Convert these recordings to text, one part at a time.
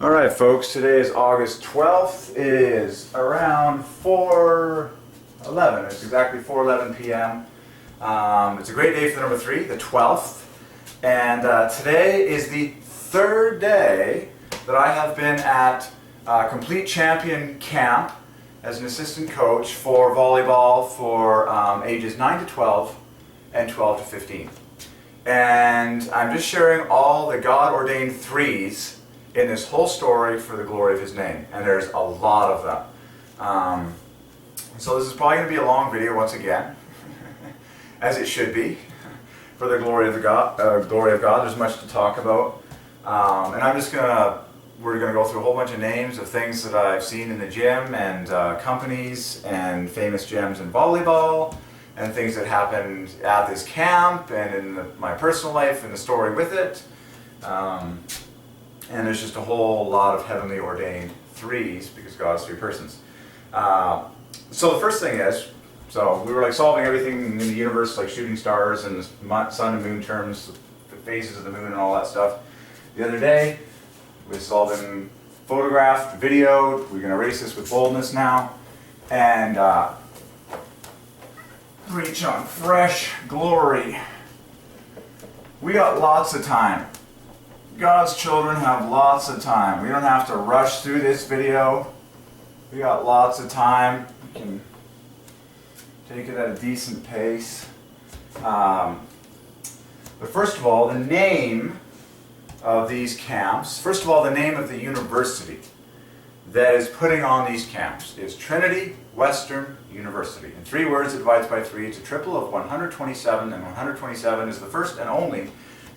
Alright folks, today is August 12th. It is around 4:11. It's exactly 4:11 p.m. It's a great day for the number 3, the 12th. And today is the third day that I have been at Complete Champion Camp as an assistant coach for volleyball for ages 9 to 12 and 12 to 15. And I'm just sharing all the God-ordained threes in this whole story for the glory of His name. And there's a lot of them. So this is probably going to be a long video once again, as it should be, for the glory of God. There's much to talk about. And we're going to go through a whole bunch of names of things that I've seen in the gym and companies and famous gyms in volleyball and things that happened at this camp and in my personal life and the story with it. And there's just a whole lot of heavenly ordained threes because God is three persons. So the first thing is, so we were like solving everything in the universe, like shooting stars and the sun and moon terms, the phases of the moon and all that stuff. The other day, this has all been photographed, videoed. We're going to erase this with boldness now. And reach on fresh glory. We got lots of time. God's children have lots of time. We don't have to rush through this video. We got lots of time. We can take it at a decent pace. But first of all, the name of these camps, first of all, the name of the university that is putting on these camps is Trinity Western University. In 3 words, it divides by 3. It's a triple of 127, and 127 is the first and only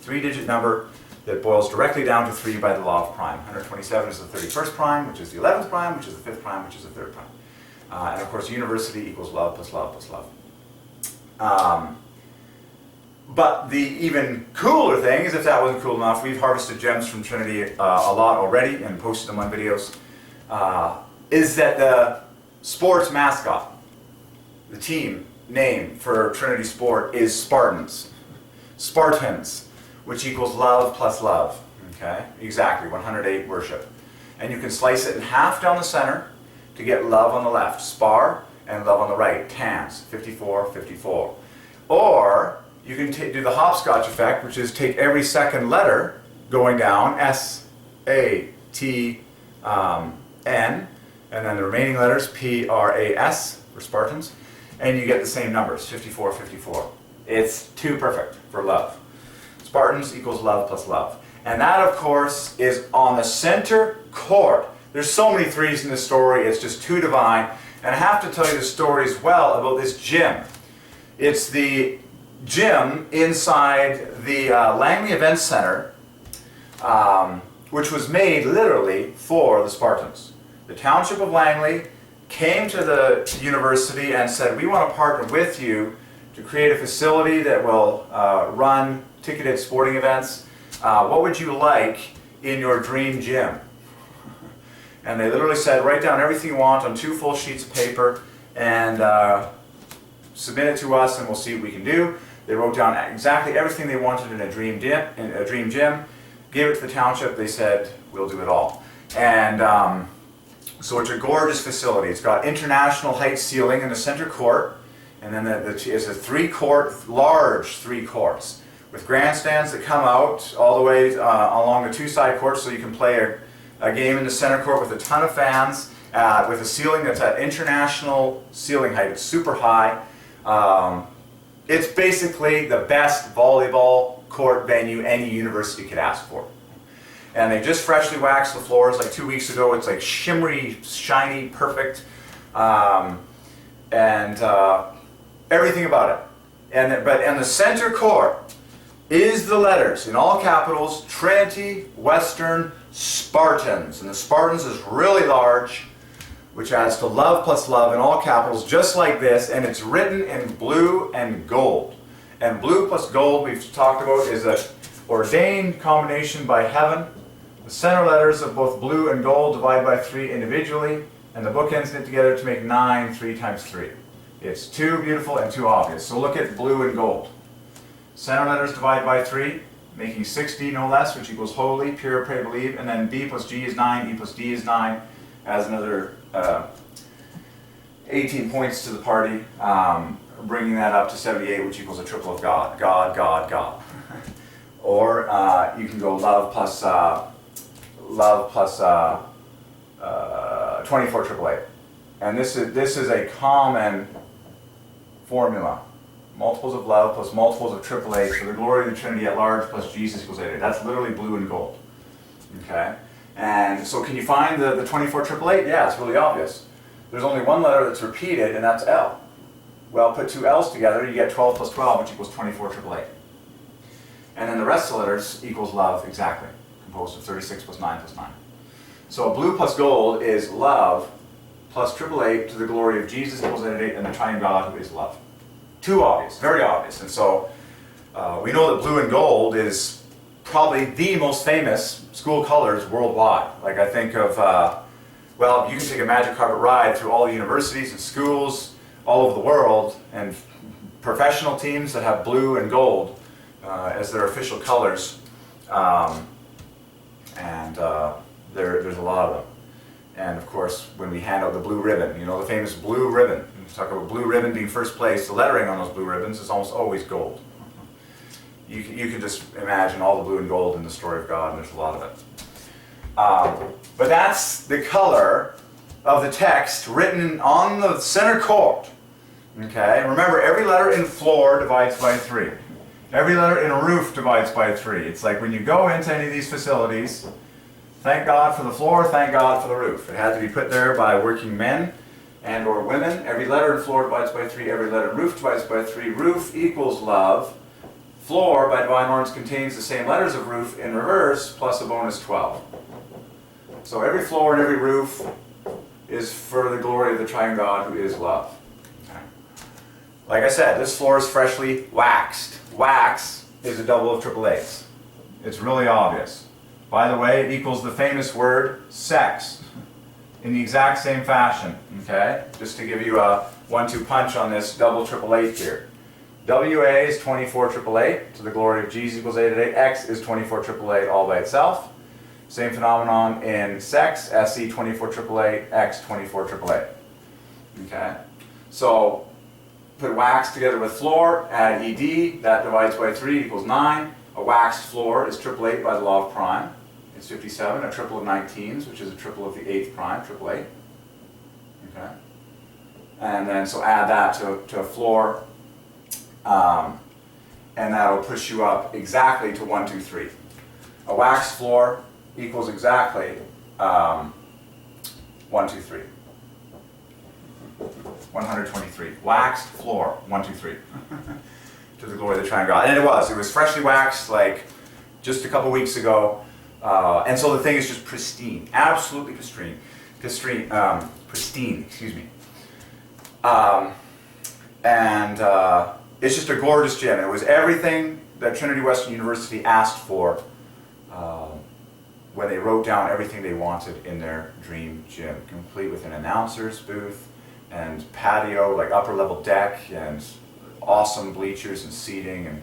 3-digit number that boils directly down to 3 by the law of prime. 127 is the 31st prime, which is the 11th prime, which is the 5th prime, which is the 3rd prime. And of course, university equals love plus love plus love. But the even cooler thing is, if that wasn't cool enough, we've harvested gems from Trinity a lot already and posted them on videos, is that the sports mascot, the team name for Trinity Sport is Spartans. Spartans. Which equals love plus love, okay? Exactly, 108 worship. And you can slice it in half down the center to get love on the left, spar, and love on the right, tans, 54, 54. Or you can do the hopscotch effect, which is take every second letter going down, S, A, T, N, and then the remaining letters, P, R, A, S, for Spartans, and you get the same numbers, 54, 54. It's too perfect for love. Spartans equals love plus love. And that, of course, is on the center court. There's so many threes in this story, it's just too divine. And I have to tell you the story as well about this gym. It's the gym inside the Langley Event Center, which was made literally for the Spartans. The township of Langley came to the university and said, we want to partner with you to create a facility that will run ticketed sporting events. What would you like in your dream gym? And they literally said, write down everything you want on 2 full sheets of paper and submit it to us and we'll see what we can do. They wrote down exactly everything they wanted in a dream gym, gave it to the township, they said, we'll do it all. And so it's a gorgeous facility. It's got international height ceiling in the center court, and then it's a large 3 courts with grandstands that come out all the way along the 2 side courts, so you can play a game in the center court with a ton of fans, with a ceiling that's at international ceiling height. It's super high. It's basically the best volleyball court venue any university could ask for. And they just freshly waxed the floors like 2 weeks ago. It's like shimmery, shiny, perfect. Everything about it. And the center court is the letters, in all capitals, Trinity Western Spartans. And the Spartans is really large, which adds to love plus love in all capitals, just like this, and it's written in blue and gold. And blue plus gold, we've talked about, is an ordained combination by heaven. The center letters of both blue and gold divide by 3 individually, and the bookends knit together to make 9, 3 times 3. It's too beautiful and too obvious. So look at blue and gold. Center letters divide by 3, making 6D no less, which equals holy, pure, pray, believe. And then B plus G is 9, E plus D is 9, adds another 18 points to the party, bringing that up to 78, which equals a triple of God. God, God, God. Or you can go love plus 24 triple eight. And this is a common formula. Multiples of love plus multiples of triple eight for the glory of the Trinity at large plus Jesus equals 88. That's literally blue and gold. Okay? And so can you find the 24 triple eight? Yeah, it's really obvious. There's only one letter that's repeated, and that's L. Well, put two L's together, you get 12 plus 12, which equals 24 triple eight. And then the rest of the letters equals love exactly, composed of 36 plus 9 plus 9. So blue plus gold is love plus triple eight to the glory of Jesus equals 88, and the Triune God who is love. Too obvious, very obvious. And so we know that blue and gold is probably the most famous school colors worldwide. Like I think of, well, you can take a magic carpet ride through all the universities and schools all over the world, and professional teams that have blue and gold as their official colors. There's a lot of them. And of course, when we hand out the blue ribbon, you know, the famous blue ribbon. We talk about blue ribbon being first place. The lettering on those blue ribbons is almost always gold. You can just imagine all the blue and gold in the story of God, and there's a lot of it. But that's the color of the text written on the center chord. Okay, and remember, every letter in floor divides by 3. Every letter in roof divides by 3. It's like when you go into any of these facilities, thank God for the floor, thank God for the roof. It had to be put there by working men and or women. Every letter in floor divides by 3. Every letter in roof divides by 3. Roof equals love. Floor, by Divine Ordinance, contains the same letters of roof in reverse, plus a bonus 12. So every floor and every roof is for the glory of the Triune God who is love. Okay. Like I said, this floor is freshly waxed. Wax is a double of triple eights. It's really obvious. By the way, it equals the famous word sex in the exact same fashion. Okay? Just to give you a 1-2 punch on this double triple eight here. WA is 24 triple eight to the glory of Jesus equals 88. X is 24 triple eight all by itself. Same phenomenon in sex. SE 24 triple eight. X 24 triple eight. Okay? So put wax together with floor, add ED, that divides by 3 equals 9. A waxed floor is triple eight by the law of prime. It's 57, a triple of 19s, which is a triple of the 8th prime, triple eight. Okay? And then so add that to a floor, and that'll push you up exactly to 1, 2, 3. A waxed floor equals exactly 1, 2, 3. 123. Waxed floor, 1, 2, 3. To the glory of the Triune God. And it was freshly waxed like just a couple weeks ago. And so the thing is just pristine, absolutely pristine, excuse me. It's just a gorgeous gym. It was everything that Trinity Western University asked for when they wrote down everything they wanted in their dream gym, complete with an announcer's booth and patio, like upper level deck, and awesome bleachers and seating, and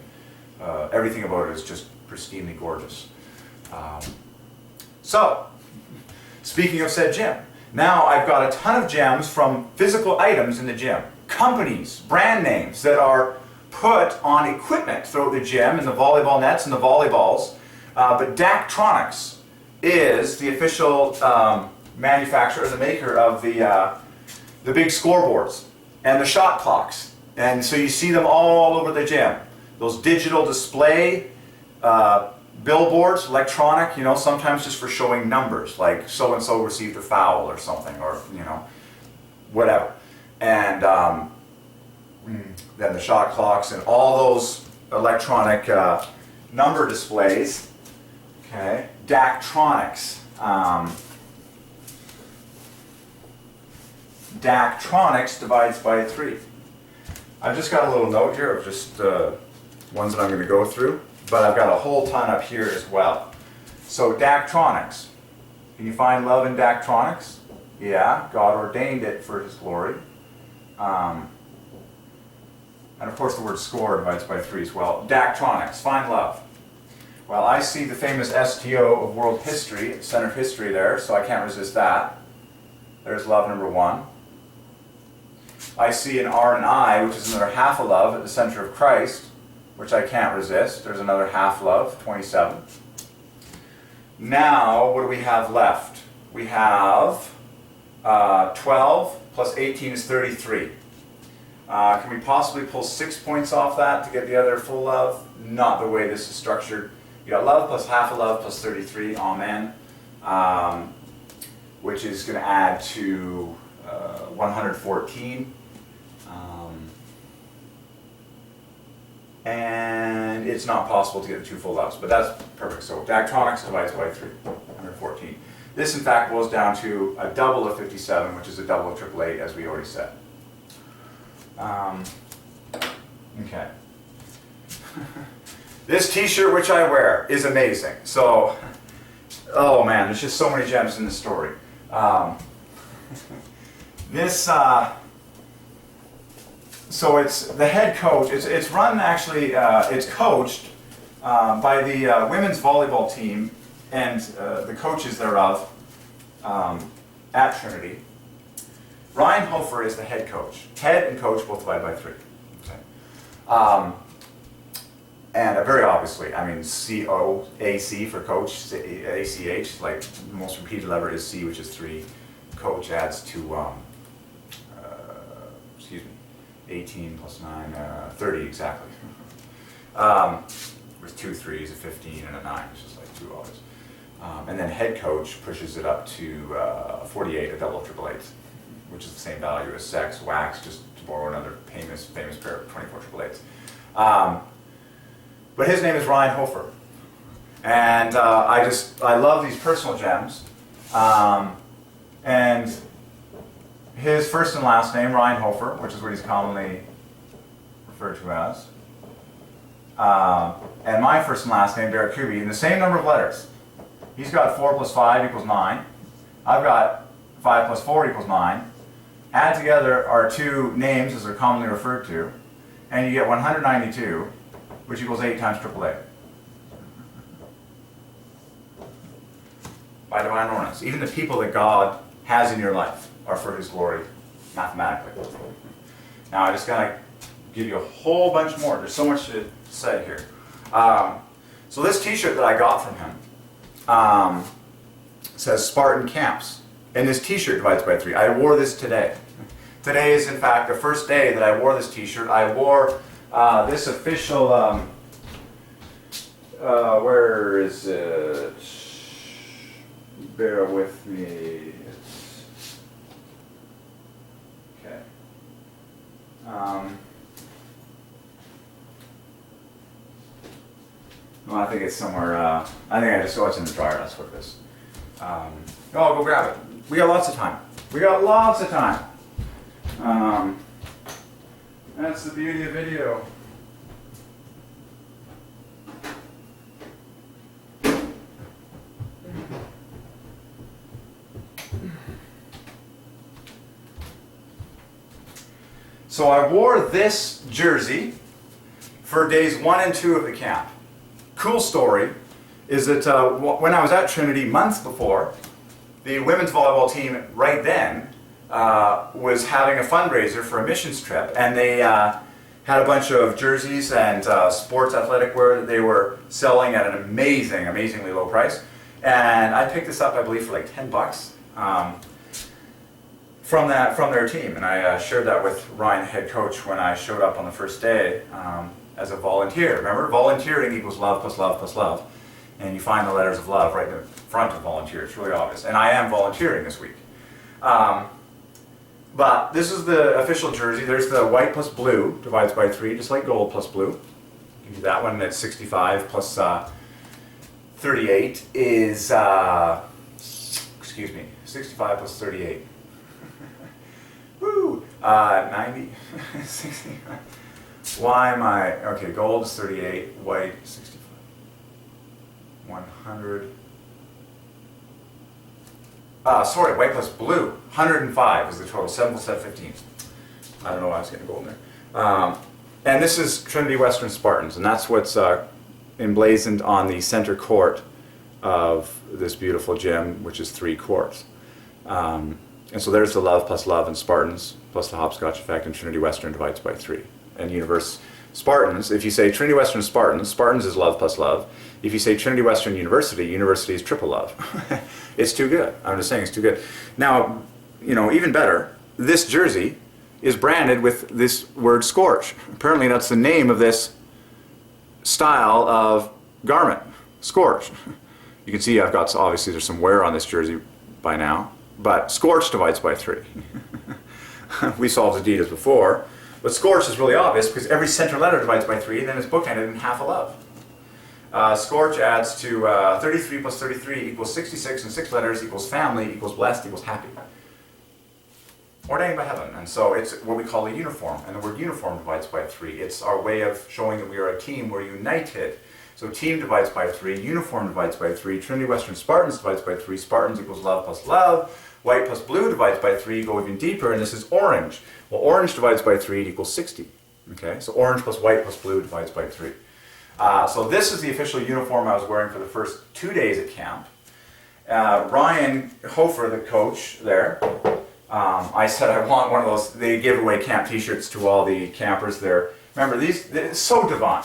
everything about it is just pristinely gorgeous. So, speaking of said gym, now I've got a ton of gems from physical items in the gym. Companies, brand names that are put on equipment throughout the gym, and the volleyball nets and the volleyballs. But Daktronics is the official manufacturer, the maker of the big scoreboards and the shot clocks. And so you see them all over the gym. Those digital display billboards, electronic, you know, sometimes just for showing numbers, like so-and-so received a foul or something, or, you know, whatever. And then the shot clocks and all those electronic number displays. Okay, Daktronics. Daktronics divides by 3. I've just got a little note here of just ones that I'm going to go through, but I've got a whole ton up here as well. So Daktronics. Can you find love in Daktronics? Yeah, God ordained it for His glory. And of course the word score divides by 3 as well. Daktronics, find love. Well, I see the famous STO of world history, center of history there, so I can't resist that. There's love number 1. I see an R and I, which is another half a love at the center of Christ, which I can't resist. There's another half love, 27. Now, what do we have left? We have 12 plus 18 is 33. Can we possibly pull 6 points off that to get the other full love? Not the way this is structured. You got love plus half a love plus 33, amen, which is going to add to 114. And it's not possible to get the 2 full loves, but that's perfect. So diachronics divides by 3, 114. This, in fact, boils down to a double of 57, which is a double of 888, as we already said. Okay. This t-shirt, which I wear, is amazing. So, oh man, there's just so many gems in this story. So it's the head coach. It's run actually. It's coached by the women's volleyball team and the coaches thereof at Trinity. Ryan Hofer is the head coach. Head and coach both divided by 3. Okay. And very obviously, I mean, C-O-A-C for coach, A-C-H, like the most repeated letter is C, which is 3. Coach adds to, 18 plus 9, 30 exactly. With 2 3s, a 15, and a 9, which is like 2 always. And then head coach pushes it up to 48, a double of 888, which is the same value as sex, wax, just to borrow another famous pair of 24 888s. But his name is Ryan Hofer. And I love these personal gems. And his first and last name, Ryan Hofer, which is what he's commonly referred to as. And my first and last name, Derek Kuby, in the same number of letters. He's got 4 plus 5 equals 9. I've got 5 plus 4 equals 9. Add together our 2 names as they're commonly referred to, and you get 192, which equals 8 times 888. By divine ordinance. Even the people that God has in your life are for His glory, mathematically. Now, I just gotta give you a whole bunch more. There's so much to say here. So this t-shirt that I got from him says Spartan Camps. And this t-shirt divides by 3. I wore this today. Today is, in fact, the first day that I wore this t-shirt. I wore this official, where is it? Bear with me. Okay. Well, I think it's somewhere, I think I just saw it's in the dryer, that's what it is. Oh, go grab it. We got lots of time. We got lots of time. That's the beauty of video. So I wore this jersey for days 1 and 2 of the camp. Cool story is that when I was at Trinity months before, the women's volleyball team right then was having a fundraiser for a missions trip, and they had a bunch of jerseys and sports athletic wear that they were selling at an amazingly low price. And I picked this up, I believe, for like $10 from their team, and I shared that with Ryan, the head coach, when I showed up on the first day as a volunteer. Remember, volunteering equals love plus love plus love, and you find the letters of love right in the front of volunteer. It's really obvious, and I am volunteering this week. But this is the official jersey. There's the white plus blue divides by 3, just like gold plus blue. You can do that one. That's 65 plus 38 is 65 plus 38. Woo! 90, 60. Why am I, okay, gold is 38, white 65, 100. Sorry, white plus blue, 105 is the total, 7 plus 7, 15. I don't know why I was getting gold in there. And this is Trinity Western Spartans, and that's what's emblazoned on the center court of this beautiful gym, which is 3 courts. And so there's the love plus love and Spartans plus the hopscotch effect, and Trinity Western divides by 3. And Universe Spartans, if you say Trinity Western Spartans, Spartans is love plus love. If you say Trinity Western University, University is triple love. It's too good. I'm just saying it's too good. Now, you know, even better, this jersey is branded with this word scorch. Apparently that's the name of this style of garment, scorch. You can see I've got, obviously there's some wear on this jersey by now, but scorch divides by 3. We solved Adidas before, but scorch is really obvious because every center letter divides by 3, and then it's bookended in half a love. Scorch adds to 33 plus 33 equals 66, and 6 letters equals family equals blessed equals happy. Ordained by heaven, and so it's what we call a uniform, and the word uniform divides by 3. It's our way of showing that we are a team, we're united. So team divides by 3, uniform divides by 3, Trinity Western Spartans divides by 3, Spartans equals love plus love, white plus blue divides by 3, go even deeper, and this is orange. Well, orange divides by 3, it equals 60. Okay, so orange plus white plus blue divides by 3. So this is the official uniform I was wearing for the first 2 days at camp. Ryan Hofer, the coach there, I said I want one of those. They give away camp t-shirts to all the campers there. Remember, it's so divine.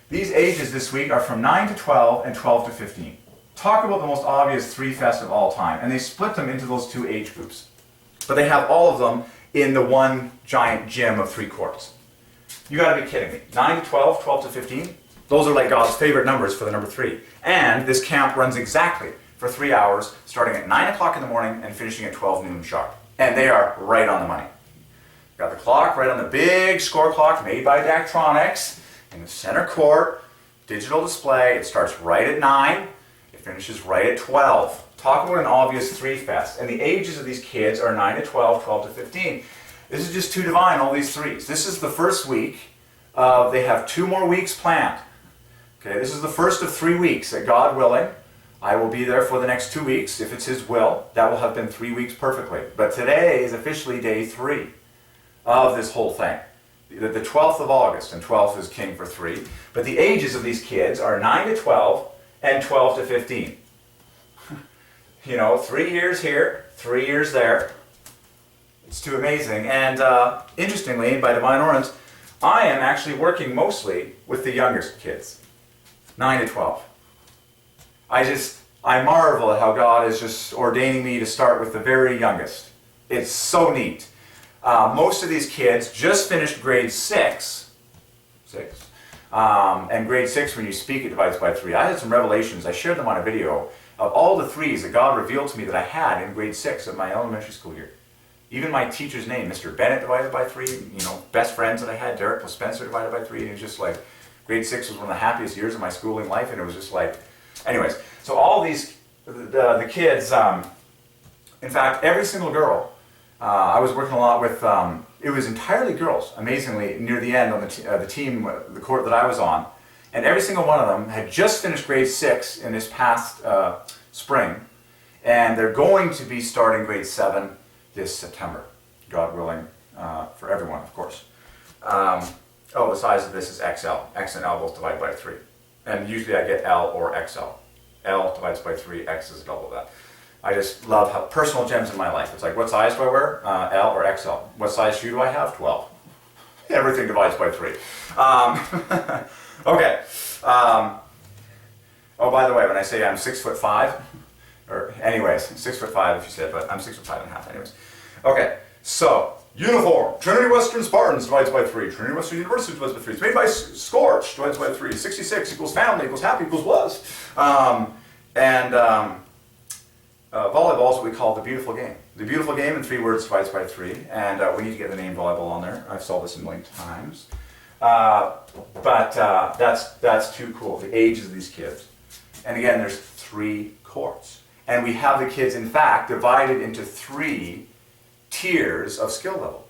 These ages this week are from 9 to 12 and 12 to 15. Talk about the most obvious 3 fests of all time. And they split them into those 2 age groups. But they have all of them in the one giant gym of 3 courts. You gotta be kidding me. 9 to 12, 12 to 15? Those are like God's favorite numbers for the number 3. And this camp runs exactly for 3 hours, starting at 9 o'clock in the morning and finishing at 12 noon sharp. And they are right on the money. Got the clock right on the big score clock made by Daktronics in the center court, digital display. It starts right at 9, it finishes right at 12. Talk about an obvious 3 fest. And the ages of these kids are 9 to 12, 12 to 15. This is just too divine, all these 3s. This is the first week. They have 2 more weeks planned. Okay, this is the first of 3 weeks that, God willing, I will be there for the next 2 weeks. If it's His will, that will have been 3 weeks perfectly. But today is officially day 3 of this whole thing. The 12th of August, and 12th is king for 3. But the ages of these kids are 9 to 12 and 12 to 15. You know, 3 years here, 3 years there. It's too amazing. And interestingly, by Divine Ordinance, I am actually working mostly with the youngest kids, 9 to 12. I marvel at how God is just ordaining me to start with the very youngest. It's so neat. Most of these kids just finished grade 6. And grade 6, when you speak, it divides by 3. I had some revelations. I shared them on a video of all the 3s that God revealed to me that I had in grade 6 of my elementary school year. Even my teacher's name, Mr. Bennett, divided by 3. You know, best friends that I had, Derek plus Spencer, divided by 3. And it was just like, grade 6 was one of the happiest years of my schooling life, and it was just like, anyways. So all these, the kids, in fact, every single girl, I was working a lot with, it was entirely girls, amazingly, near the end on the team, the court that I was on. And every single one of them had just finished grade 6 in this past spring. And they're going to be starting grade 7 this September, God willing, for everyone, of course. The size of this is XL. X and L both divide by 3. And usually I get L or XL. L divides by 3, X is double that. I just love how personal gems in my life. It's like, what size do I wear? L or XL. What size shoe do I have? 12. Everything divides by 3. Okay. By the way, when I say I'm 6'5", or anyways, 6'5" if you said, but I'm 6'5.5" anyways. Okay, so uniform. Trinity Western Spartans divides by 3. Trinity Western University divides by 3. It's made by Scorch divides by 3. 66 equals family equals happy equals blessed. Volleyball is what we call the beautiful game. The beautiful game in 3 words divides by 3, and we need to get the name volleyball on there. I've solved this a million times. That's too cool, the ages of these kids. And again, there's 3 courts. And we have the kids, in fact, divided into 3 tiers of skill level.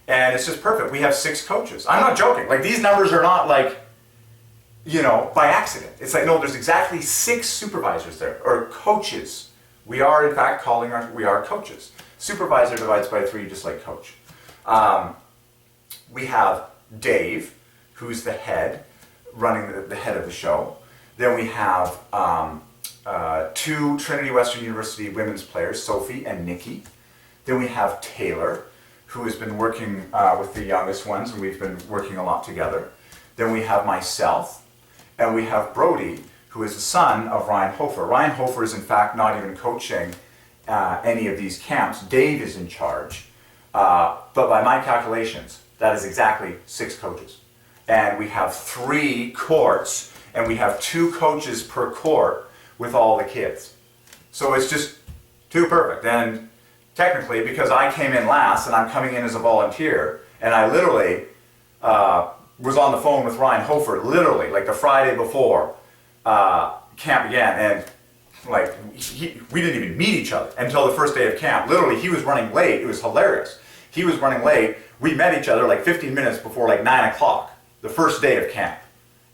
And it's just perfect. We have 6 coaches. I'm not joking. Like, these numbers are not like, you know, by accident. It's like, no, there's exactly 6 supervisors there, or coaches. We are, in fact, we are coaches. Supervisor divides by 3, just like coach. We have Dave, who's the head, running the head of the show. Then we have 2 Trinity Western University women's players, Sophie and Nikki. Then we have Taylor, who has been working with the youngest ones, and we've been working a lot together. Then we have myself, and we have Brody, who is the son of Ryan Hofer. Ryan Hofer is in fact not even coaching any of these camps. Dave is in charge. But by my calculations, that is exactly 6 coaches. And we have 3 courts, and we have 2 coaches per court with all the kids. So it's just too perfect. And technically, because I came in last and I'm coming in as a volunteer, and I literally was on the phone with Ryan Hofer, literally, like the Friday before camp began, and like we didn't even meet each other until the first day of camp. Literally, he was running late. It was hilarious. He was running late. We met each other like 15 minutes before like 9 o'clock, the first day of camp.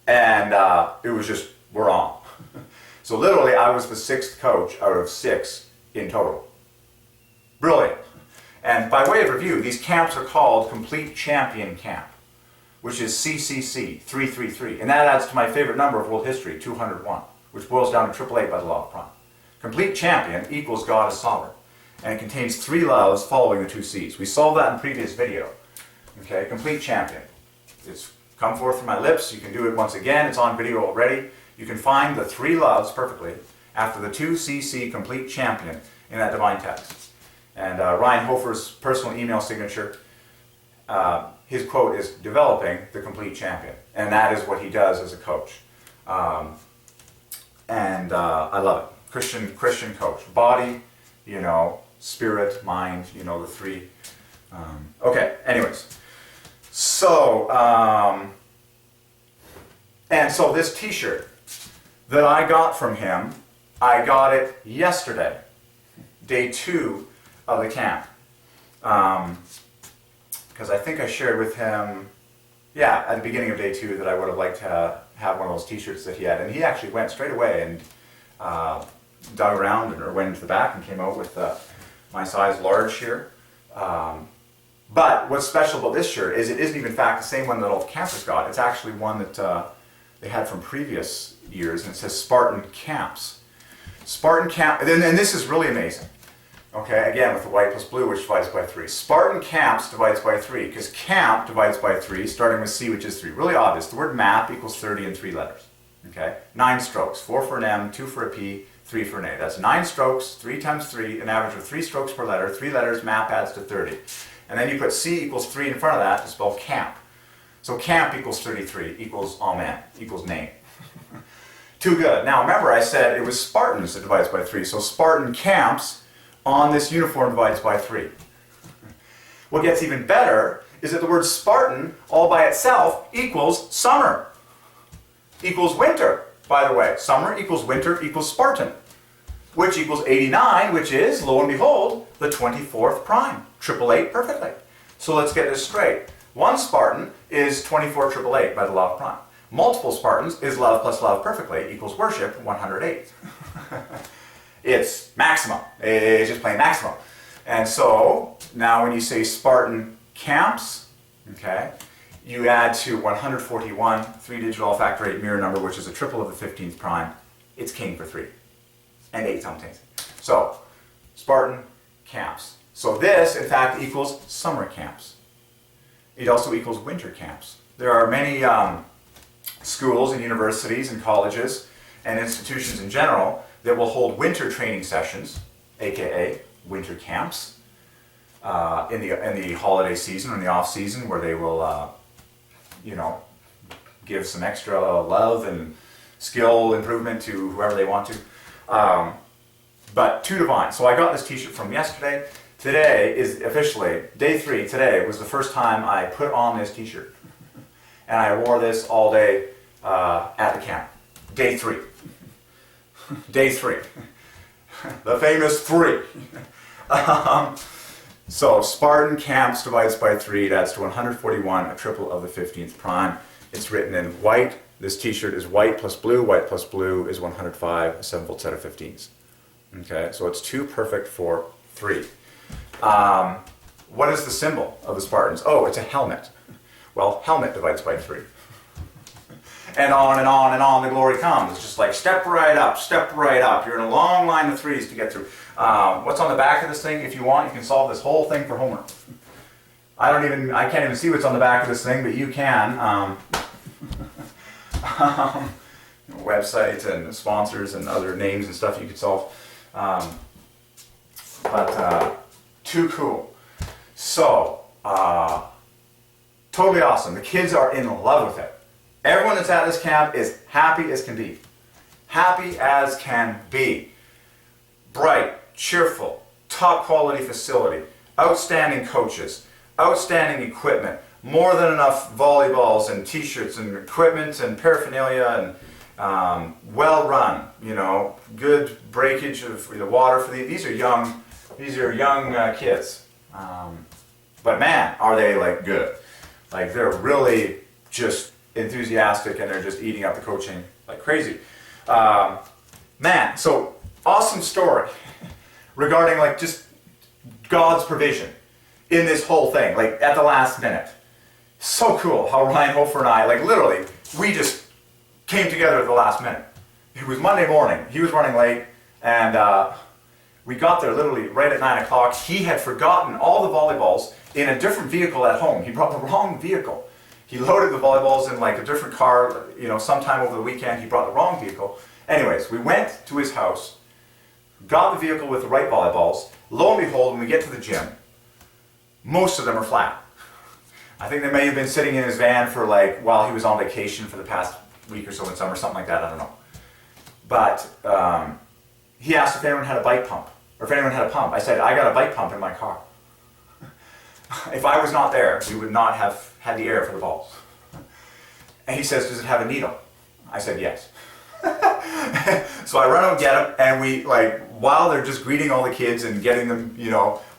And it was just, we're on. So literally, I was the 6th coach out of 6 in total. Brilliant. And by way of review, these camps are called Complete Champion Camp, which is CCC 333. And that adds to my favorite number of world history, 201, which boils down to 888 by the law of prime. Complete Champion equals God is sovereign. And it contains 3 loves following the 2 C's. We solved that in previous video. Okay, Complete Champion. It's come forth from my lips. You can do it once again. It's on video already. You can find the 3 loves perfectly after the 2CC Complete Champion in that divine text. And Ryan Hofer's personal email signature, his quote is, developing the complete champion. And that is what he does as a coach. I love it. Christian coach. Body, spirit, mind, the 3. Okay, anyways. So, and so this t-shirt that I got from him, I got it yesterday, day 2 of the camp. Because I think I shared with him, at the beginning of day 2 that I would have liked to have one of those t-shirts that he had. And he actually went straight away and dug around or went into the back and came out with my size large here. But what's special about this shirt is it isn't even in fact the same one that all the campers got. It's actually one that they had from previous years, and it says Spartan Camps. Spartan Camp, and this is really amazing. Okay, again with the white plus blue, which divides by 3. Spartan Camps divides by 3, because camp divides by 3, starting with C, which is 3. Really obvious. The word map equals 30 in 3 letters. Okay, 9 strokes, 4 for an M, 2 for a P, 3 for an A. That's 9 strokes, 3 times 3, an average of 3 strokes per letter. 3 letters, map adds to 30. And then you put C equals 3 in front of that to spell camp. So camp equals 33, equals amen, equals name. Too good. Now remember I said it was Spartans that divides by 3, so Spartan Camps on this uniform divides by 3. What gets even better is that the word Spartan all by itself equals summer, equals winter, by the way. Summer equals winter equals Spartan, which equals 89, which is, lo and behold, the 24th prime. 888 perfectly. So let's get this straight. 1 Spartan is 24 by the law of prime. Multiple Spartans is love plus love perfectly equals worship 108. It's maximum. It's just plain maximum. And so now when you say Spartan Camps, okay, you add to 141, 3-digit all factor 8 mirror number, which is a triple of the 15th prime. It's king for 3 and 8 simultaneously. So Spartan Camps. So this, in fact, equals summer camps. It also equals winter camps. There are many schools and universities and colleges and institutions in general that will hold winter training sessions, aka winter camps, in the holiday season or in the off season, where they will, give some extra love and skill improvement to whoever they want to. But to divine. So I got this t-shirt from yesterday. Today is officially, day 3, today was the first time I put on this t-shirt. And I wore this all day at the camp. Day 3. Day 3. The famous 3. So Spartan Camps divides by 3, that's to 141, a triple of the 15th prime. It's written in white. This t-shirt is white plus blue is 105, a 7-fold set of 15s. Okay, so it's 2 perfect for 3. What is the symbol of the Spartans? Oh, it's a helmet. Well, helmet divides by 3. and on and on and on the glory comes. It's just like step right up, step right up. You're in a long line of threes to get through. What's on the back of this thing? If you want, you can solve this whole thing for homework. I can't even see what's on the back of this thing, but you can. Websites and sponsors and other names and stuff you could solve. Too cool. So, totally awesome. The kids are in love with it. Everyone that's at this camp is happy as can be. Happy as can be. Bright, cheerful, top quality facility, outstanding coaches, outstanding equipment, more than enough volleyballs and t-shirts and equipment and paraphernalia, and well run, good breakage of the water for these are young kids. But man, are they like good. Like they're really just enthusiastic and they're just eating up the coaching like crazy. Man, so awesome story regarding like just God's provision in this whole thing, like at the last minute. So cool how Ryan Hofer and I, like literally, we just came together at the last minute. It was Monday morning. He was running late, and we got there literally right at 9 o'clock. He had forgotten all the volleyballs in a different vehicle at home. He brought the wrong vehicle. He loaded the volleyballs in like a different car, sometime over the weekend. He brought the wrong vehicle. Anyways, we went to his house, got the vehicle with the right volleyballs. Lo and behold, when we get to the gym, most of them are flat. I think they may have been sitting in his van for while he was on vacation for the past week or so in summer, something like that, I don't know. But he asked if anyone had a bike pump, or if anyone had a pump. I said, I got a bike pump in my car. If I was not there, we would not have had the air for the balls. And he says, does it have a needle? I said, yes. So I run out and get him, and we, while they're just greeting all the kids and getting them,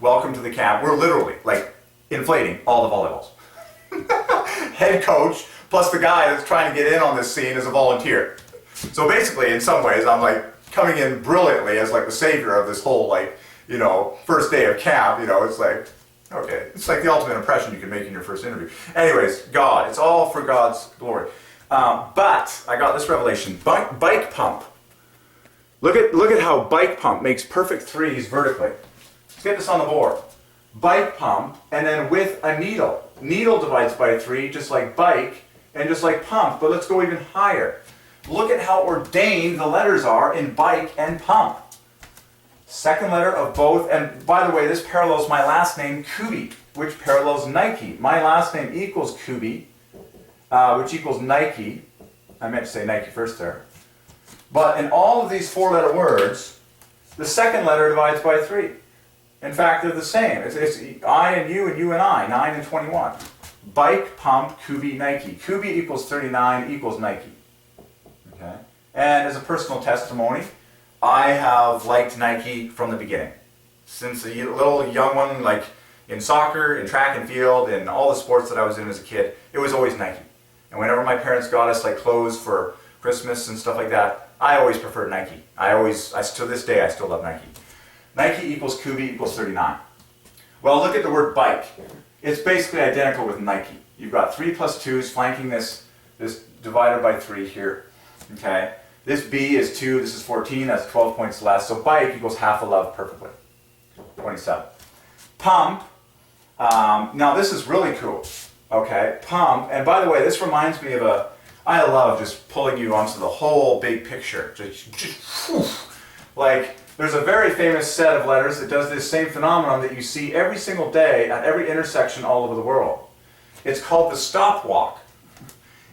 welcome to the camp, we're literally, inflating all the volleyballs. Head coach, plus the guy that's trying to get in on this scene as a volunteer. So basically, in some ways, I'm coming in brilliantly as the savior of this whole first day of camp. It's okay, it's the ultimate impression you can make in your first interview. Anyways, God, it's all for God's glory. But I got this revelation: bike pump. Look at how bike pump makes perfect threes vertically. Let's get this on the board. Bike pump, and then with a needle. Needle divides by 3, just like bike, and just like pump, but let's go even higher. Look at how ordained the letters are in bike and pump. Second letter of both, and by the way, this parallels my last name, Kubi, which parallels Nike. My last name equals Kubi, which equals Nike. I meant to say Nike first there. But in all of these 4-letter words, the second letter divides by 3. In fact, they're the same. It's I and you and I, 9 and 21. Bike, pump, Kubi, Nike. Kubi equals 39 equals Nike. Okay? And as a personal testimony, I have liked Nike from the beginning. Since a little young one, in soccer, in track and field, in all the sports that I was in as a kid, it was always Nike. And whenever my parents got us clothes for Christmas and stuff like that, I always preferred Nike. To this day, I still love Nike. Nike equals Kubi equals 39. Well, look at the word bike. It's basically identical with Nike. You've got 3 plus 2s flanking this divided by 3 here. Okay? This B is 2, this is 14, that's 12 points less. So bike equals half a love perfectly. 27. Pump. Now this is really cool. Okay? Pump. And by the way, this reminds me of I love just pulling you onto the whole big picture. There's a very famous set of letters that does this same phenomenon that you see every single day at every intersection all over the world. It's called the stop walk.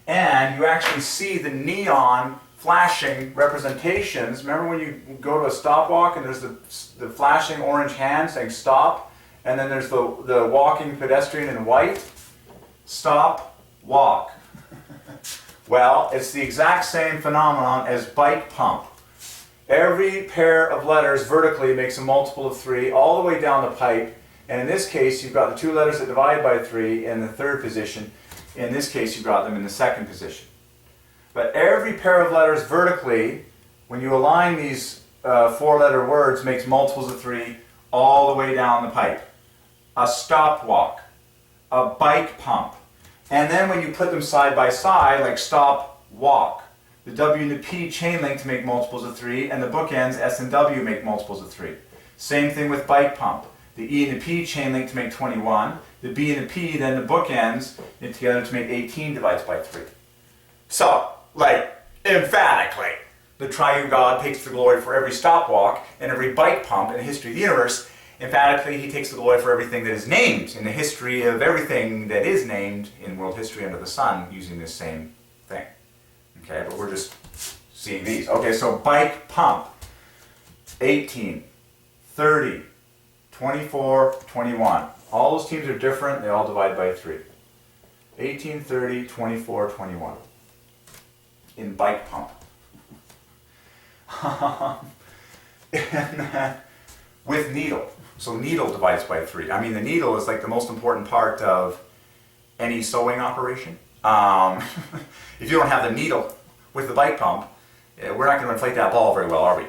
And you actually see the neon flashing representations. Remember when you go to a stop walk and there's the flashing orange hand saying stop, and then there's the walking pedestrian in white? Stop, walk. Well, it's the exact same phenomenon as bike pump. Every pair of letters vertically makes a multiple of 3 all the way down the pipe. And in this case, you've got the 2 letters that divide by 3 in the 3rd position. In this case, you've got them in the 2nd position. But every pair of letters vertically, when you align these 4-letter words, makes multiples of 3 all the way down the pipe. A stop walk, a bike pump. And then when you put them side by side, like stop, walk. The W and the P chain link to make multiples of 3, and the bookends S and W make multiples of 3. Same thing with bike pump. The E and the P chain link to make 21. The B and the P, then the bookends, knit together to make 18 divides by 3. So, like, emphatically, the Triune God takes the glory for every stop walk and every bike pump in the history of the universe. Emphatically, he takes the glory for everything that is named in the history of everything that is named in world history under the sun using this same thing. Okay, but we're just seeing these. Okay, so bike pump, 18, 30, 24, 21. All those teams are different. They all divide by 3. 18, 30, 24, 21. In bike pump. And then with needle. So needle divides by 3. I mean, the needle is like the most important part of any sewing operation. If you don't have the needle with the bike pump, we're not going to inflate that ball very well, are we?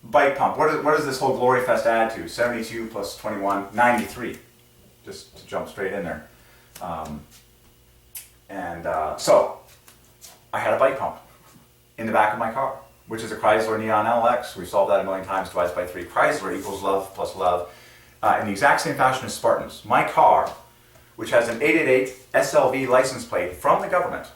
Bike pump. What does this whole glory fest add to? 72 plus 21, 93. Just to jump straight in there. So I had a bike pump in the back of my car, which is a Chrysler Neon LX. We've solved that a million times, divides by 3. Chrysler equals love plus love. In the exact same fashion as Spartans. My car, which has an 888 SLV license plate from the government,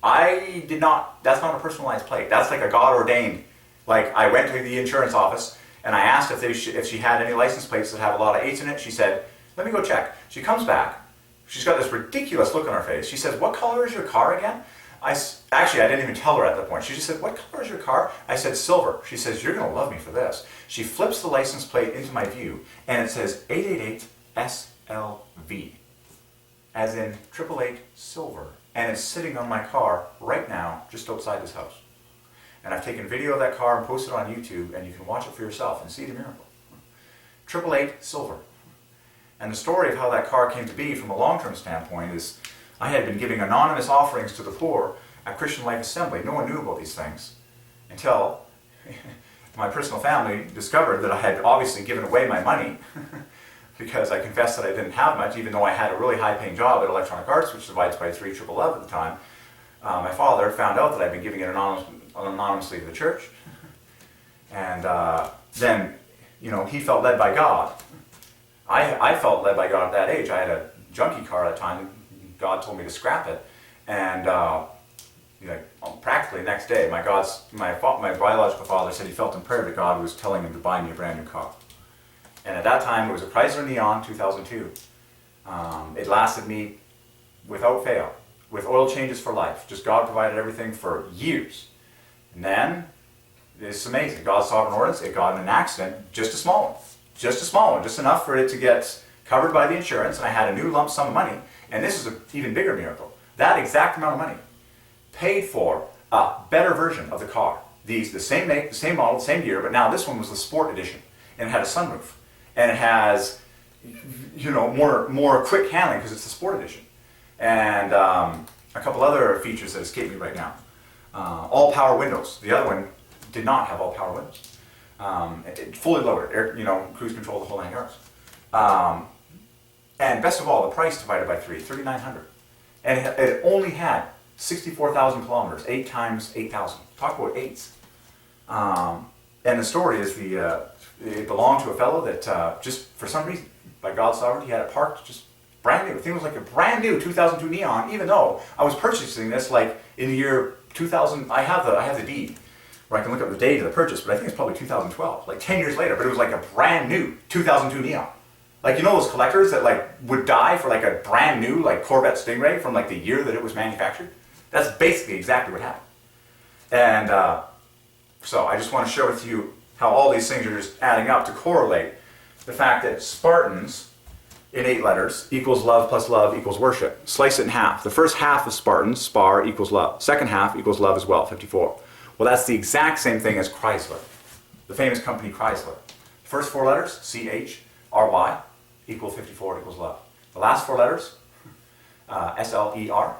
that's not a personalized plate. That's like a God ordained. Like, I went to the insurance office and I asked if she had any license plates that have a lot of 8s in it. She said, let me go check. She comes back. She's got this ridiculous look on her face. She says, what color is your car again? Actually, I didn't even tell her at that point. She just said, what color is your car? I said, silver. She says, you're going to love me for this. She flips the license plate into my view, and it says 888 SLV, as in 888 silver. And it's sitting on my car right now, just outside this house. And I've taken video of that car and posted it on YouTube, and you can watch it for yourself and see the miracle. 888 silver. And the story of how that car came to be from a long-term standpoint is I had been giving anonymous offerings to the poor at Christian Life Assembly. No one knew about these things until my personal family discovered that I had obviously given away my money because I confessed that I didn't have much, even though I had a really high-paying job at Electronic Arts, which divides by 3 triple love at the time. My father found out that I'd been giving it anonymously to the church. And then, he felt led by God. I felt led by God at that age. I had a junkie car at the time. God told me to scrap it. And practically the next day, my biological father said he felt in prayer that God was telling him to buy me a brand new car. And at that time, it was a Chrysler Neon 2002. It lasted me without fail, with oil changes for life. Just God provided everything for years. And then, it's amazing. God's sovereign ordinance, it got in an accident, just a small one. Just enough for it to get covered by the insurance, and I had a new lump sum of money. And this is an even bigger miracle. That exact amount of money paid for a better version of the car. The same make, the same model, the same year, but now this one was the Sport Edition. And it had a sunroof. And it has, more quick handling because it's the Sport Edition. And a couple other features that escape me right now. All power windows. The other one did not have all power windows. It fully loaded, cruise control, the whole 9 yards. And best of all, the price divided by 3, $3,900. And it only had 64,000 kilometers, 8 times 8,000. Talk about 8s. And the story is it belonged to a fellow that just for some reason, by God's sovereignty, he had it parked just brand new. I think it was like a brand new 2002 Neon, even though I was purchasing this like in the year 2000. I have the deed where I can look up the date of the purchase, but I think it's probably 2012, like 10 years later. But it was like a brand new 2002 Neon. Like, those collectors that would die for like a brand new Corvette Stingray from the year that it was manufactured? That's basically exactly what happened. And so I just want to share with you how all these things are just adding up to correlate the fact that Spartans in 8 letters equals love plus love equals worship. Slice it in half. The first half of Spartans, spar, equals love. Second half equals love as well, 54. Well, that's the exact same thing as Chrysler, the famous company Chrysler. The first 4 letters, C-H-R-Y, equal 54 equals love. The last 4 letters, S-L-E-R,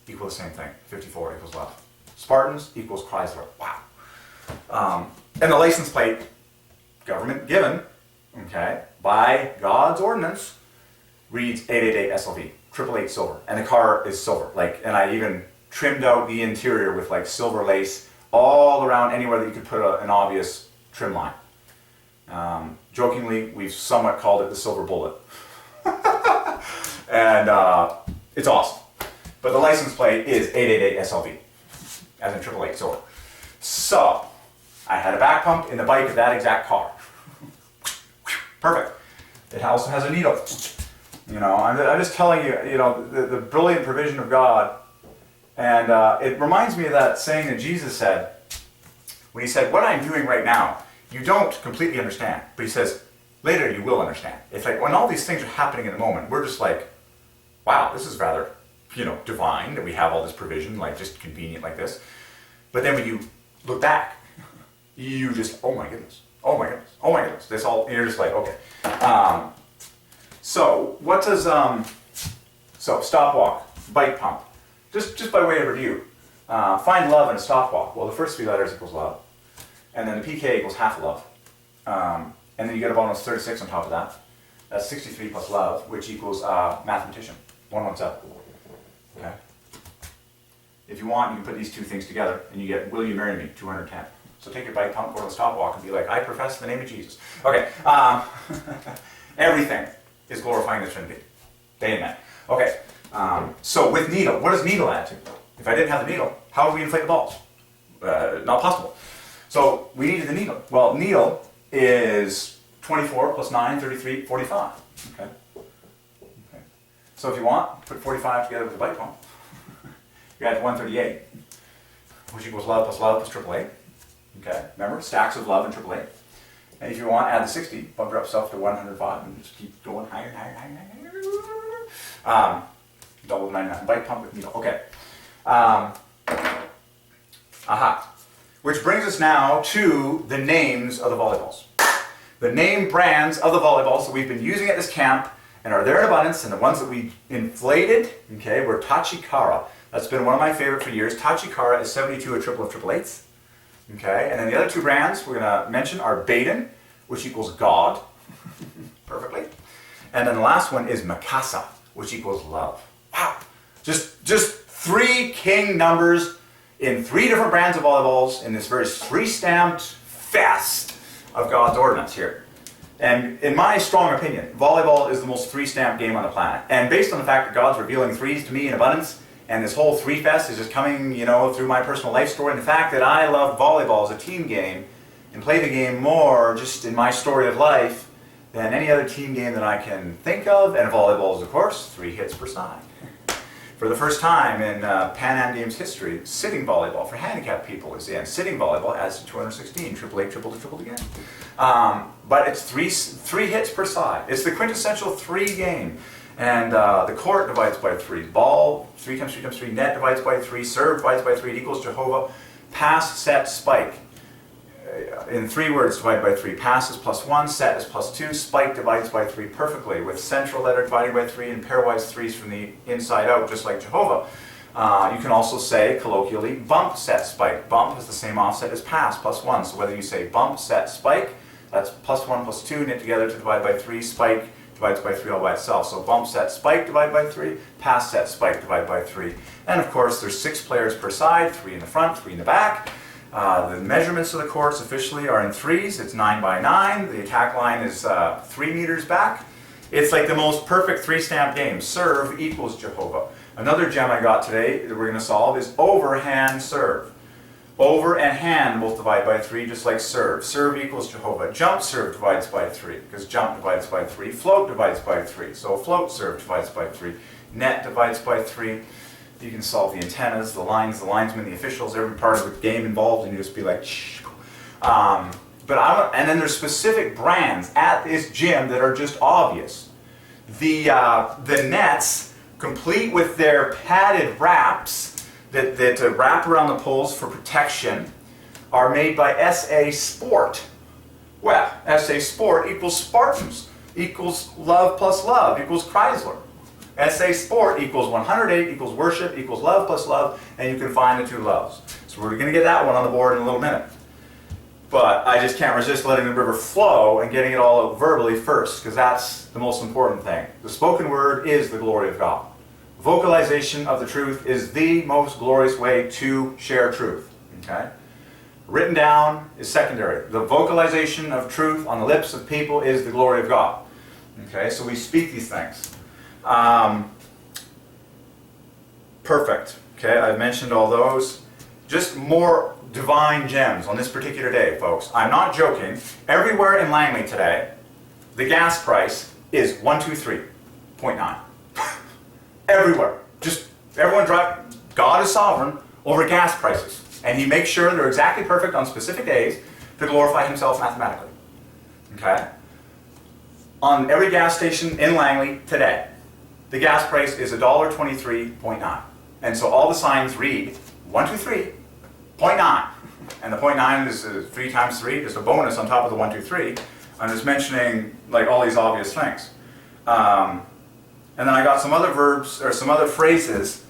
equal the same thing, 54 equals love. Spartans equals Chrysler. Wow. And the license plate, government given, okay, by God's ordinance, reads 888 SLV. 888 silver, and the car is silver. And I even trimmed out the interior with like silver lace all around anywhere that you could put an obvious trim line. Jokingly, we've somewhat called it the silver bullet. And it's awesome. But the license plate is 888 SLV, as in 888 silver. So, I had a back pump in the bike of that exact car. Perfect. It also has a needle. I'm just telling you, the brilliant provision of God. And it reminds me of that saying that Jesus said, when he said, what I'm doing right now, you don't completely understand. But he says, later you will understand. It's like when all these things are happening in the moment, we're just like, wow, this is rather, divine that we have all this provision, like just convenient like this. But then when you look back, you just, oh my goodness, oh my goodness, oh my goodness. This all, you're just like, okay. So what does, stopwalk, bike pump, just by way of review, find love in a stopwalk. Well, the first 3 letters equals love. And then the PK equals half love. And then you get a bonus 36 on top of that. That's 63 plus love, which equals mathematician, 117. Okay? If you want, you can put these 2 things together and you get will you marry me, 210. So take your bike pump, go to the stopwalk and be like, I profess the name of Jesus. Okay. Everything is glorifying the Trinity. Day and night. Okay. So with needle, what does needle add to? If I didn't have the needle, how would we inflate the balls? Not possible. So we needed the needle. Well, needle is 24 plus 9, 33, 45. Okay. So if you want, put 45 together with the bike pump. You add 138, which equals love plus 888. Okay, remember, stacks of love and 888. And if you want, add the 60, bump yourself to 105, and just keep going higher and higher and higher. Double the 99, bike pump with needle. Okay. Which brings us now to the names of the volleyballs. The name brands of the volleyballs that we've been using at this camp and are there in abundance, and the ones that we inflated, okay, were Tachikara. That's been one of my favorite for years. Tachikara is 72, a triple of 888s. Okay, and then the other 2 brands we're going to mention are Baden, which equals God, perfectly. And then the last one is Mikasa, which equals love. Wow, just 3 king numbers in 3 different brands of volleyballs in this very 3-stamped fest of God's ordinance here. And in my strong opinion, volleyball is the most 3-stamped game on the planet. And based on the fact that God's revealing 3s to me in abundance, and this whole 3-fest is just coming, through my personal life story, and the fact that I love volleyball as a team game and play the game more just in my story of life than any other team game that I can think of, and volleyball is, of course, 3 hits per side. For the first time in Pan Am Games history, sitting volleyball for handicapped people is in. Sitting volleyball adds to 216, 888, tripled again. But it's three hits per side. It's the quintessential 3 game. And the court divides by 3. Ball, 3 times 3 times 3. Net divides by 3. Serve divides by 3. It equals Jehovah. Pass, set, spike. In 3 words, divide by 3. Pass is +1, set is +2, spike divides by 3 perfectly, with central letter dividing by 3 and pairwise 3s from the inside out, just like Jehovah. You can also say, colloquially, bump, set, spike. Bump is the same offset as pass, +1. So whether you say bump, set, spike, that's +1, +2, knit together to divide by 3, spike divides by 3 all by itself. So bump, set, spike, divide by 3, pass, set, spike, divide by 3. And of course, there's 6 players per side, 3 in the front, 3 in the back. The measurements of the courts officially are in 3s. It's 9 by 9. The attack line is 3 meters back. It's like the most perfect 3-stamp game. Serve equals Jehovah. Another gem I got today that we're going to solve is overhand serve. Over and hand both divide by 3, just like serve. Serve equals Jehovah. Jump serve divides by 3, because jump divides by 3. Float divides by 3, so float serve divides by 3. Net divides by 3. You can solve the antennas, the lines, the linesmen, the officials, every part of the game involved, and you just be like, shh. And then there's specific brands at this gym that are just obvious. The nets, complete with their padded wraps that wrap around the poles for protection, are made by SA Sport. Well, SA Sport equals Spartans, equals love plus love, equals Chrysler. SA Sport equals 108, equals worship, equals love plus love, and you can find the 2 loves. So we're going to get that one on the board in a little minute. But I just can't resist letting the river flow and getting it all out verbally first, because that's the most important thing. The spoken word is the glory of God. vocalization of the truth is the most glorious way to share truth. Okay? Written down is secondary. The vocalization of truth on the lips of people is the glory of God. Okay, so we speak these things. Perfect. Okay, I've mentioned all those. Just more divine gems on this particular day, folks. I'm not joking. Everywhere in Langley today, the gas price is 123.9. Everywhere. Just everyone drive. God is sovereign over gas prices. And he makes sure they're exactly perfect on specific days to glorify himself mathematically. Okay? On every gas station in Langley today, the gas price is $1.23.9. And so all the signs read 123.9. And the 0.9 is 3 times 3, just a bonus on top of the 123. I'm just mentioning like all these obvious things. And then I got some other verbs or some other phrases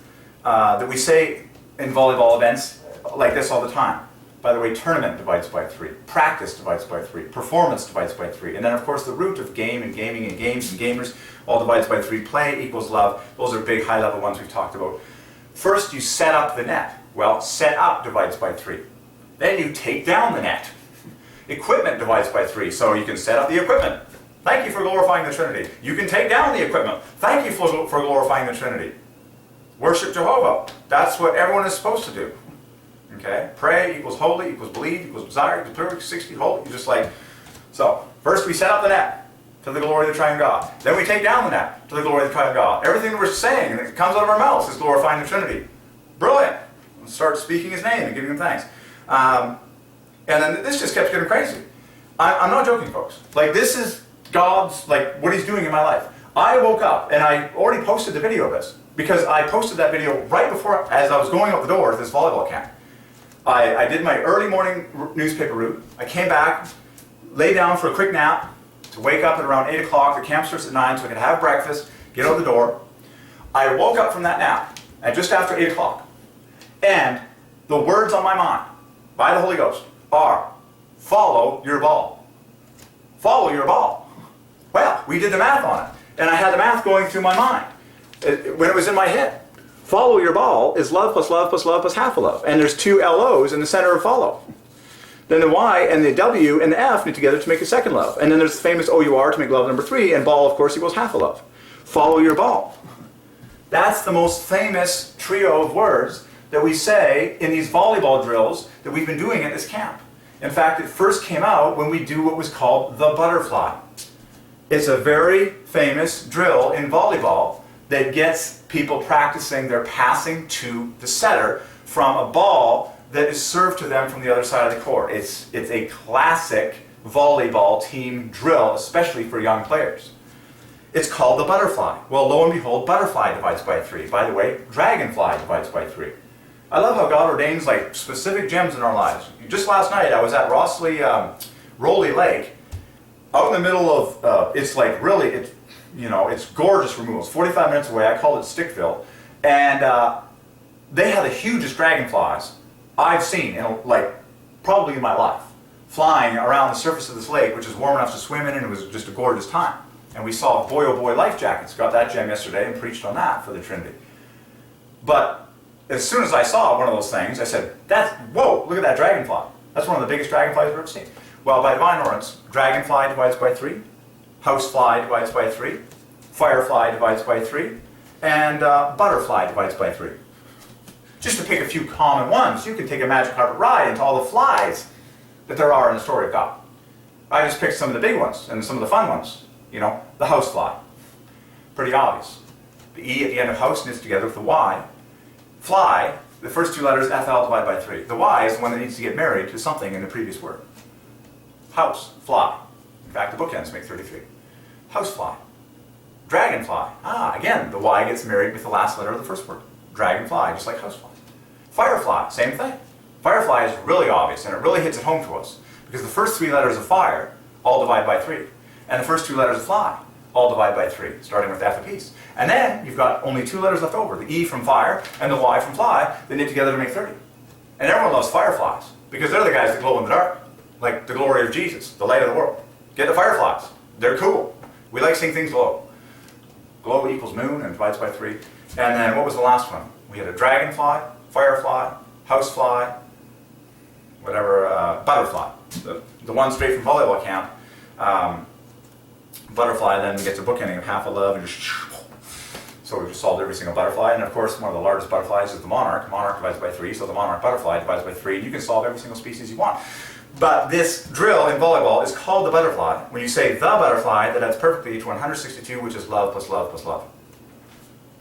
that we say in volleyball events like this all the time. By the way, tournament divides by 3, practice divides by 3, performance divides by 3, and then of course the root of game and gaming and games and gamers all divides by 3. Play equals love. Those are big high level ones we've talked about. First you set up the net. Well, set up divides by 3. Then you take down the net. Equipment divides by 3, so you can set up the equipment. Thank you for glorifying the Trinity. You can take down the equipment. Thank you for glorifying the Trinity. Worship Jehovah. That's what everyone is supposed to do. Okay? Pray equals holy equals believe equals desire equals perfect 60 holy. Just like so. First we set up the net to the glory of the Triune God. Then we take down the net to the glory of the Triune God. Everything that we're saying that comes out of our mouths is glorifying the Trinity. Brilliant. Let's start speaking His name and giving Him thanks. And then this just kept getting crazy. I'm not joking, folks. Like this is God's like what He's doing in my life. I woke up and I already posted the video of this because I posted that video right before as I was going out the door to this volleyball camp. I did my early morning newspaper route. I came back, lay down for a quick nap to wake up at around 8 o'clock. The camp starts at 9 so I could have breakfast, get out the door. I woke up from that nap at just after 8 o'clock. And the words on my mind by the Holy Ghost are, follow your ball. Follow your ball. Well, we did the math on it. And I had the math going through my mind when it was in my head. Follow your ball is love plus love plus love plus half a love. And there's 2 LOs in the center of follow. Then the Y and the W and the F knit together to make a second love. And then there's the famous OUR to make love number 3. And ball, of course, equals half a love. Follow your ball. That's the most famous trio of words that we say in these volleyball drills that we've been doing at this camp. In fact, it first came out when we do what was called the butterfly. It's a very famous drill in volleyball that gets people practicing their passing to the setter from a ball that is served to them from the other side of the court. It's a classic volleyball team drill, especially for young players. It's called the butterfly. Well, lo and behold, butterfly divides by 3. By the way, dragonfly divides by 3. I love how God ordains like specific gems in our lives. Just last night I was at Rowley Lake, out in the middle of, it's like really, it's gorgeous removals. 45 minutes away, I called it Stickville, and they had the hugest dragonflies I've seen in probably in my life, flying around the surface of this lake, which is warm enough to swim in, and it was just a gorgeous time. And we saw boy oh boy life jackets. Got that gem yesterday and preached on that for the Trinity. But as soon as I saw one of those things, I said, whoa, look at that dragonfly. That's one of the biggest dragonflies I've ever seen. Well, by Divine Ordinance, dragonfly divides by 3, housefly divides by 3, firefly divides by 3, and butterfly divides by 3. Just to pick a few common ones, you can take a magic carpet ride into all the flies that there are in the story of God. I just picked some of the big ones and some of the fun ones. The housefly. Pretty obvious. The E at the end of house knits together with the Y. Fly, the first 2 letters, FL divided by 3. The Y is the one that needs to get married to something in the previous word. House, fly. In fact, the bookends make 33. Housefly. Dragonfly. Again, the Y gets married with the last letter of the first word. Dragonfly, just like housefly. Firefly, same thing. Firefly is really obvious, and it really hits it home to us, because the first 3 letters of fire all divide by 3. And the first 2 letters of fly all divide by 3, starting with F apiece. And then you've got only 2 letters left over, the E from fire and the Y from fly, that knit together to make 30. And everyone loves fireflies, because they're the guys that glow in the dark, like the glory of Jesus, the light of the world. Get the fireflies. They're cool. We like seeing things glow. glow equals moon and divides by 3. And then what was the last one? We had a dragonfly, firefly, housefly, whatever, butterfly. The one straight from volleyball camp. Butterfly then gets a bookending of half a love and just, so we just solved every single butterfly. And of course, one of the largest butterflies is the monarch. Monarch divides by 3, so the monarch butterfly divides by 3. And you can solve every single species you want. But this drill in volleyball is called the butterfly. When you say the butterfly, that adds perfectly to 162, which is love plus love plus love.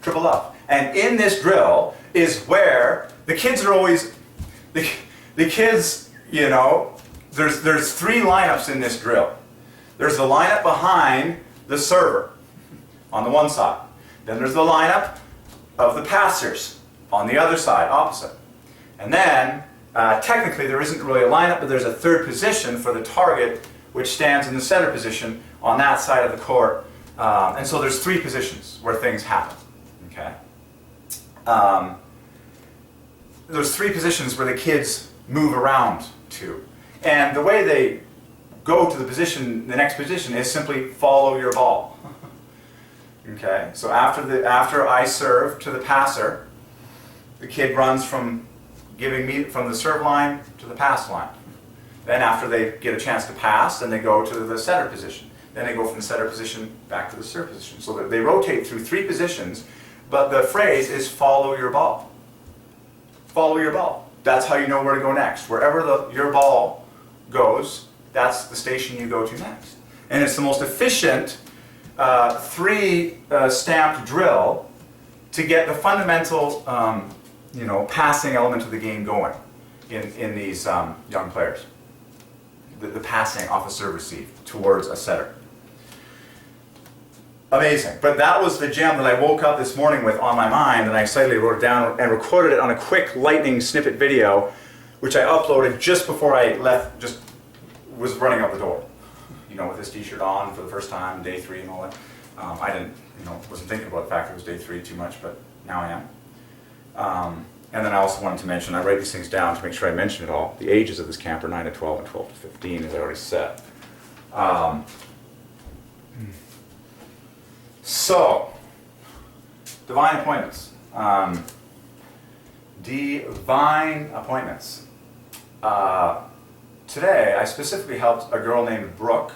Triple love. And in this drill is where the kids are always, the kids, you know, there's 3 lineups in this drill. There's the lineup behind the server on the one side. Then there's the lineup of the passers on the other side, opposite. And then, technically there isn't really a lineup, but there's a third position for the target, which stands in the center position on that side of the court. And so there's 3 positions where things happen. Okay. There's 3 positions where the kids move around to. And the way they go to the next position is simply follow your ball. Okay, so after I serve to the passer, the kid runs from the serve line to the pass line. Then after they get a chance to pass, then they go to the setter position. Then they go from the setter position back to the serve position. So that they rotate through 3 positions, but the phrase is follow your ball. Follow your ball. That's how you know where to go next. Wherever your ball goes, that's the station you go to next. And it's the most efficient 3 stamped drill to get the fundamental passing element of the game going in these young players. The passing off a serve receive towards a setter. Amazing. But that was the gem that I woke up this morning with on my mind, and I excitedly wrote it down and recorded it on a quick lightning snippet video, which I uploaded just before I left, just was running out the door. You know, with this t-shirt on for the first time, day 3 and all that. I didn't, wasn't thinking about the fact it was day 3 too much, but now I am. And then I also wanted to mention, I write these things down to make sure I mention it all. The ages of this camp are 9 to 12 and 12 to 15, as I already said. So, divine appointments. Divine appointments. Today, I specifically helped a girl named Brooke.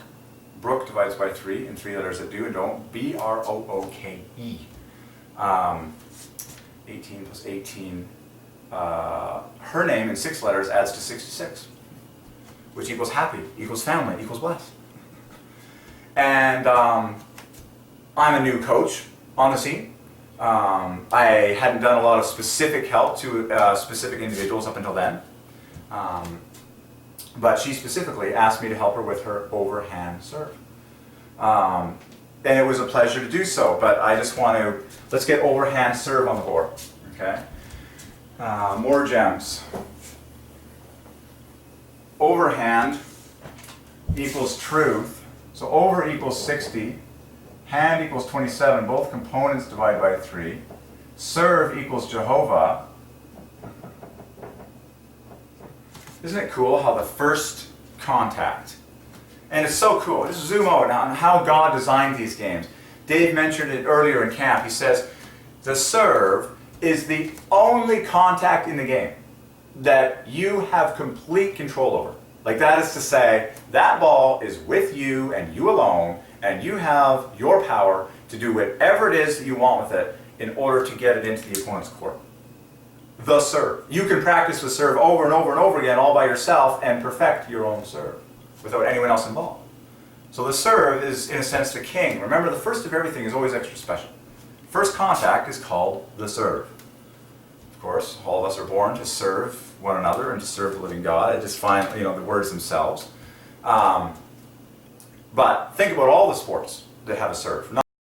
Brooke divides by 3 in 3 letters that do and don't. B-R-O-O-K-E. 18 plus 18. Her name in 6 letters adds to 66, which equals happy, equals family, equals blessed. And I'm a new coach on the scene. I hadn't done a lot of specific help to specific individuals up until then. But she specifically asked me to help her with her overhand serve. And it was a pleasure to do so, but I just want to, let's get overhand serve on the board, okay? More gems. Overhand equals truth, so over equals 60, hand equals 27, both components divide by 3, serve equals Jehovah. Isn't it cool how the first contact, and it's so cool, just zoom out now on how God designed these games. Dave mentioned it earlier in camp. He says the serve is the only contact in the game that you have complete control over. Like, that is to say, that ball is with you and you alone, and you have your power to do whatever it is that you want with it in order to get it into the opponent's court. The serve. You can practice the serve over and over and over again all by yourself and perfect your own serve without anyone else involved. So the serve is, in a sense, the king. Remember, the first of everything is always extra special. First contact is called the serve. Of course, all of us are born to serve one another and to serve the living God. I just find, the words themselves. But think about all the sports that have a serve.